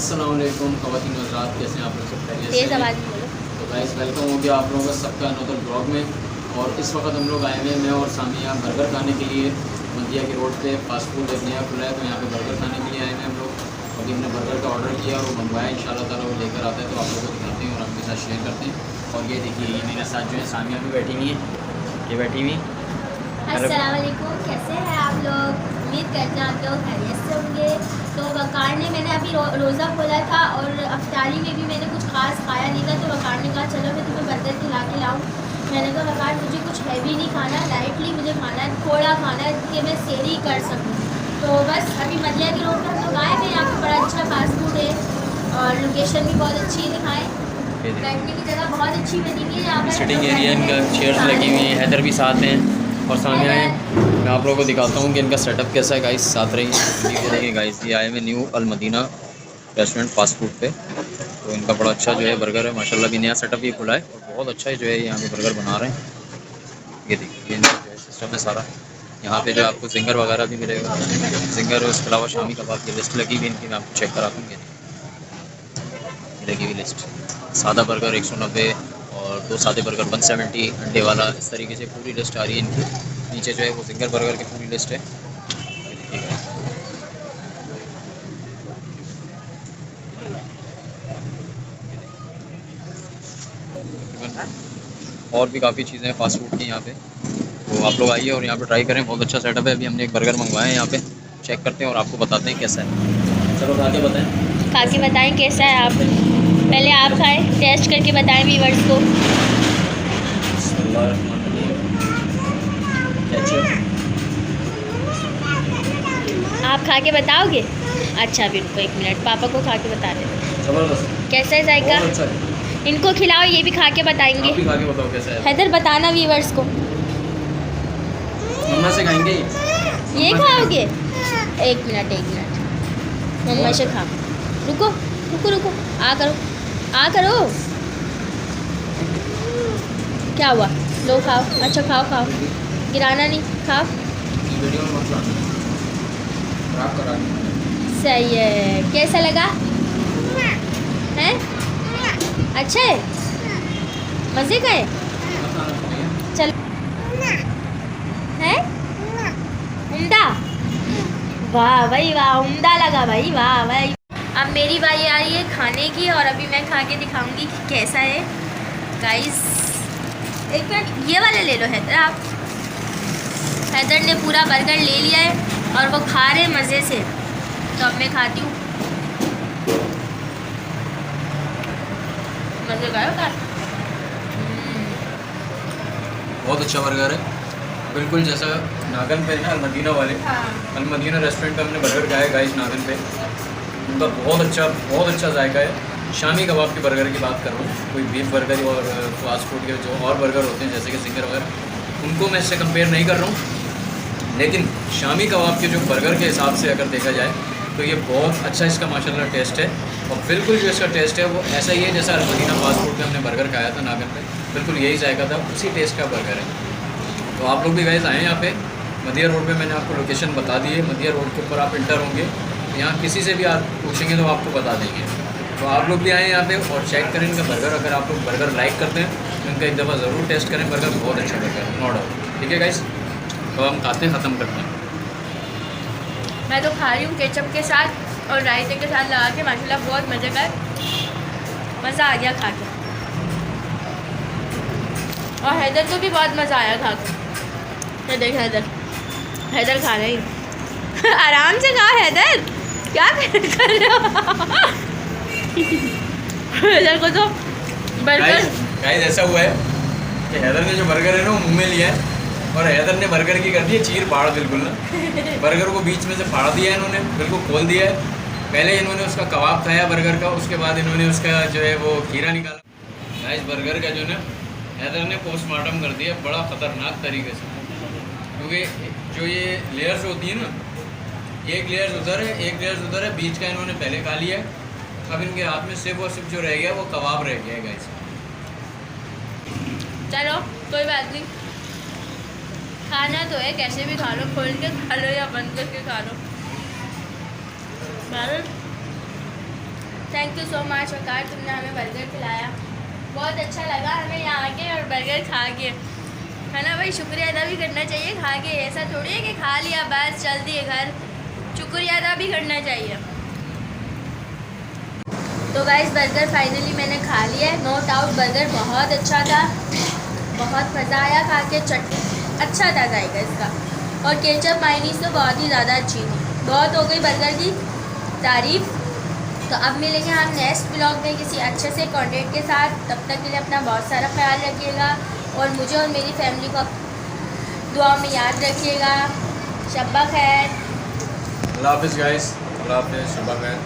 अस्सलाम वालेकुम ख़वातीन हज़रात, कैसे हैं आप लोग? सब खैरियत से? तेज़ आवाज़ में बोलो। तो गाइस वेलकम हो गया आप लोगों का सबका अनदर ब्लॉग में। और इस वक्त हम लोग आए हुए हैं, मैं और सामिया बर्गर खाने के लिए मंदिया की रोड पे। फास्ट फूड एक नया खुला है तो यहाँ पे बर्गर खाने के लिए आए हैं हम लोग। अभी हमने बर्गर का ऑर्डर किया और वो मंगवाया, इंशाल्लाह ताला वो लेकर आता है तो आप लोगों को दिखाते हैं और आपके साथ शेयर करते हैं। और ये देखिए, ये मेरे साथ जो है सामिया भी बैठी हुई है, ये बैठी हुई। अस्सलाम वालेकुम, कैसे हैं आप लोग? उम्मीद करते हैं आप लोग खैरियत से होंगे। तो वकार ने मैंने अभी रोज़ा खोला था और अफ्तारी में भी मैंने कुछ खास खाया नहीं था, तो वकार ने कहा चलो मैं तुम्हें बर्गर खिला के लाऊँ। मैंने कहा वकार मुझे कुछ हैवी नहीं खाना, लाइटली मुझे खाना है, थोड़ा खाना है कि मैं सेरी कर सकूँ। तो बस अभी मदिया की रोड पर हम लोग आए थे, यहाँ पर बड़ा अच्छा फास्ट फूड है और लोकेशन भी बहुत अच्छी है, दिखाएँ। बैठने की जगह बहुत अच्छी बनी हुई है यहाँ पर, सिटिंग एरिया, इनका चेयर्स लगी हुई हैं, हैदर भी साथ हैं और सामिया है। मैं आप लोगों को दिखाता हूँ कि इनका सेटअप कैसा है गाइस, साथ रही। ये देखिए गाइस, ये आए हुए न्यू अल मदीना रेस्टोरेंट फास्ट फूड पे। तो इनका बड़ा अच्छा जो है बर्गर है, माशाल्लाह भी नया सेटअप ये खुला है और बहुत अच्छा है जो है यहाँ पे बर्गर बना रहे हैं। ये देखिए, इनका जो है सिस्टम है सारा। यहाँ पे जो आपको जिंगर वगैरह भी मिलेगा, जिंगर और उसके अलावा शामी कबाब की लिस्ट लगी हुई इनकी, मैं आपको चेक कराता हूँ। ये लगी हुई लिस्ट, सादा बर्गर 190 और 2 सादे बर्गर 170, अंडे वाला, इस तरीके से पूरी लिस्ट आ रही है इनकी। नीचे जो है वो जिंगर बर्गर की पूरी लिस्ट है, ये देखिएगा। और भी काफ़ी चीज़ें हैं फास्ट फूड की यहाँ पे, तो आप लोग आइए और यहाँ पे ट्राई करें, बहुत अच्छा सेटअप है। अभी हमने एक बर्गर मंगवाया है, यहाँ पे चेक करते हैं और आपको बताते हैं कैसा है। चलो खा के बताएं, खा के बताएँ कैसा है। आप पहले आप खाएँ, टेस्ट करके बताएँ व्यूअर्स को। आप खा के बताओगे? अच्छा अभी रुको 1 मिनट, पापा को खा के बता रहे। ज़बरदस्त, कैसा है जायका? बहुत अच्छा है। इनको खिलाओ, ये भी खा के बताएंगे। आप भी खा के बताओ कैसा है। हैदर बताना व्यूअर्स को। मम्मा से खाएंगे ये खाओगे? 1 मिनट मम्मा से खा। रुको रुको रुको, आ करो आ करो। क्या हुआ? लो खाओ, अच्छा खाओ खाओ, गिराना नहीं, खाओ। वीडियो में मत लाना, खराब करा देना। सही है, कैसा लगा? हैं? अच्छा है, मज़े का है। चल है उम्दा, वाह भाई वाह, उम्दा लगा भाई, वाह भाई। अब मेरी बारी आ रही है खाने की और अभी मैं खा के दिखाऊंगी कि कैसा है गाइस। एक मिनट, ये वाले ले लो हैदर आप। हैदर ने पूरा बर्गर ले लिया है और वो खा रहे मज़े से, तो अब मैं खाती हूँ। मज़े का बहुत अच्छा बर्गर है, बिल्कुल जैसा नागन पे है ना अलमदीना वाले। हाँ। अलमदीना रेस्टोरेंट पे हमने बर्गर खाया है गाइस नागन पे, उनका बहुत अच्छा जायका है। शामी कबाब के बर्गर की बात कर रहा हूँ, कोई बीफ बर्गर और फास्ट फूड के जो और बर्गर होते हैं जैसे कि जिंगर वगैरह, उनको मैं इससे कंपेयर नहीं कर रहा हूँ। लेकिन शामी कबाब के जो बर्गर के हिसाब से अगर देखा जाए तो ये बहुत अच्छा इसका माशाल्लाह टेस्ट है। और बिल्कुल जो इसका टेस्ट है वो ऐसा ही है जैसा अलमदीना फास्ट फूड पे हमने बर्गर खाया था नागन पे, बिल्कुल यही जायका था, उसी टेस्ट का बर्गर है। तो आप लोग भी गाइस आएँ यहाँ पे मदिया रोड पे, मैंने आपको लोकेशन बता दी है। मदिया रोड के ऊपर आप इंटर होंगे, यहाँ किसी से भी आप पूछेंगे तो आपको बता देंगे। तो आप लोग भी आएँ यहाँ पे और चेक करें इनका बर्गर। अगर आप लोग बर्गर लाइक करते हैं तो इनका एक दफ़ा ज़रूर टेस्ट करें, बर्गर बहुत अच्छा बर्गर है, नो डाउट। ठीक है गाइस, तो हम खाते हैं, ख़त्म करते हैं। मैं तो खा रही हूँ केचप के साथ और रायते के साथ लगा के, माशाल्लाह बहुत मज़े का, मज़ा आ गया खा के। और हैदर को भी बहुत मज़ा आया खा के। ये देख हैदर खा रहे हैं आराम से खा हैदर, क्या कर रहे हो हैदर को तो बर्गर गाइस ऐसा हुआ है कि हैदर ने जो बर्गर है ना वो मुँह में लिया है और हैदर ने बर्गर की कर दी है चीर फाड़ बिल्कुल ना। बर्गर को बीच में से फाड़ दिया है इन्होंने, बिल्कुल खोल दिया है। पहले इन्होंने उसका कबाब खाया बर्गर का, उसके बाद इन्होंने उसका जो है वो खीरा निकाला। गाइस बर्गर का जो ना हैदर ने पोस्टमार्टम कर दिया बड़ा ख़तरनाक तरीके से, क्योंकि जो ये लेयर्स होती है ना, एक लेयर्स उधर है एक लेयर्स उधर है, बीच का इन्होंने पहले खा लिया है। अब इनके हाथ में सिर्फ और सिर्फ जो रह गया वो कबाब रह गया है गाइस। चलो कोई बात नहीं, खाना तो है, कैसे भी खा लो, खोल के खा लो या बंद करके खा लो। थैंक यू सो मच वकार, तुमने हमें बर्गर खिलाया, बहुत अच्छा लगा हमें यहाँ आके और बर्गर खा के, है ना भाई। शुक्रिया अदा भी करना चाहिए खा के, ऐसा थोड़ी है कि खा लिया बस चल दिए घर, शुक्रिया अदा भी करना चाहिए। तो गाइस बर्गर फाइनली मैंने खा लिया है, नो डाउट बर्गर बहुत अच्छा था, बहुत मज़ा आया खा के। चटनी अच्छा था जाएगा इसका, और केचप मायनीस तो बहुत ही ज़्यादा अच्छी थी। बहुत हो गई बर्गर की तारीफ़। तो अब मिलेंगे हम नेक्स्ट ब्लॉग में किसी अच्छे से कंटेंट के साथ। तब तक के लिए अपना बहुत सारा ख्याल रखिएगा और मुझे और मेरी फैमिली को दुआ में याद रखिएगा। शब्बा खैर। अल्लाह हाफ़िज़ गाइस, अल्लाह हाफ़िज़, शब्बा खैर।